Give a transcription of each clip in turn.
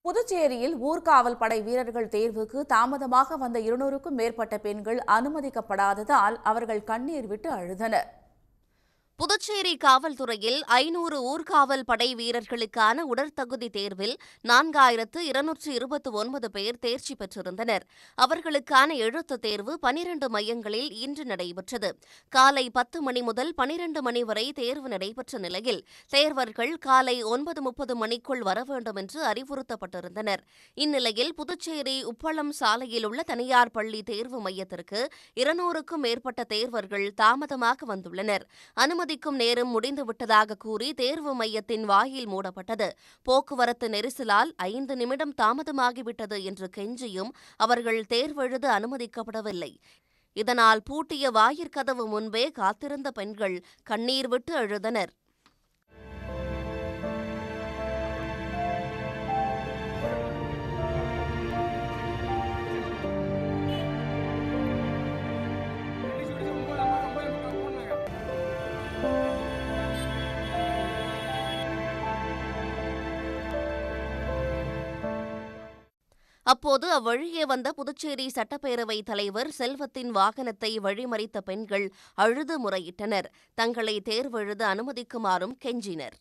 புதுச்சேரியில் ஊர்காவல் படை வீரர்கள் தேர்வுக்கு தாமதமாக வந்த 200க்கும் மேற்பட்ட பெண்கள் அனுமதிக்கப்படாததால் அவர்கள் கண்ணீர் விட்டு அழுதனர். புதுச்சேரி காவல்துறையில் 500 ஊர்காவல் படை வீரர்களுக்கான உடற்தகுதி தேர்வில் 4229 பேர் தேர்ச்சி பெற்றிருந்தனர். அவர்களுக்கான எழுத்துத் தேர்வு 12 மையங்களில் இன்று நடைபெற்றது. காலை 10 மணி முதல் 12 மணி வரை தேர்வு நடைபெற்ற நிலையில் தேர்வர்கள் காலை 9:30 மணிக்குள் வர வேண்டும் என்று அறிவுறுத்தப்பட்டிருந்தனர். இந்நிலையில் புதுச்சேரி உப்பளம் சாலையில் உள்ள தனியார் பள்ளி தேர்வு மையத்திற்கு 200க்கும் மேற்பட்ட தேர்வர்கள் தாமதமாக வந்துள்ளனர். அனுமதிக்கும் நேரம் முடிந்துவிட்டதாக கூறி தேர்வு மையத்தின் வாயில் மூடப்பட்டது. போக்குவரத்து நெரிசலால் 5 நிமிடம் தாமதமாகிவிட்டது என்று கெஞ்சியும் அவர்கள் தேர்வெழுத அனுமதிக்கப்படவில்லை. இதனால் பூட்டிய வாயிற்கதவு முன்பே காத்திருந்த பெண்கள் கண்ணீர் விட்டு அழுதனர். அப்போது அவ்வழியே வந்த புதுச்சேரி சட்டப்பேரவை தலைவர் செல்வத்தின் வாகனத்தை வழிமறித்த பெண்கள் அழுது முறையிட்டனர். தங்களை தேர்வெழுத அனுமதிக்குமாறும் கெஞ்சினர்.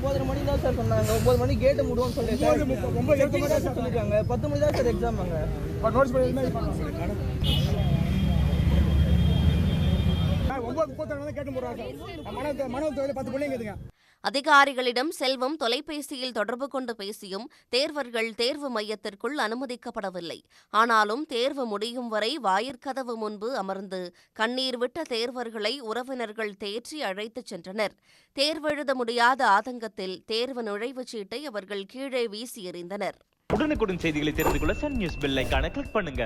9 மணி தான் சார் சொன்னாங்க. 9 மணி கேட்டு மூடுவோம்னு சொல்லிருக்காங்க. 10 மணி தான் சார் எக்ஸாம். அதிகாரிகளிடம் செல்வம் தொலைபேசியில் தொடர்பு கொண்டு பேசியும் தேர்வர்கள் தேர்வு மையத்திற்குள் அனுமதிக்கப்படவில்லை. ஆனாலும் தேர்வு முடியும் வரை வாயிற்கதவு முன்பு அமர்ந்து கண்ணீர் விட்ட தேர்வர்களை உறவினர்கள் தேற்றி அழைத்துச் சென்றனர். தேர்வெழுத முடியாத ஆதங்கத்தில் தேர்வு நுழைவுச் சீட்டை அவர்கள் கீழே வீசி எறிந்தனர். உடனுக்குடன் செய்திகளை தெரிந்து கொள்ள சன் நியூஸ் பெல் ஐகானை கிளிக் பண்ணுங்க.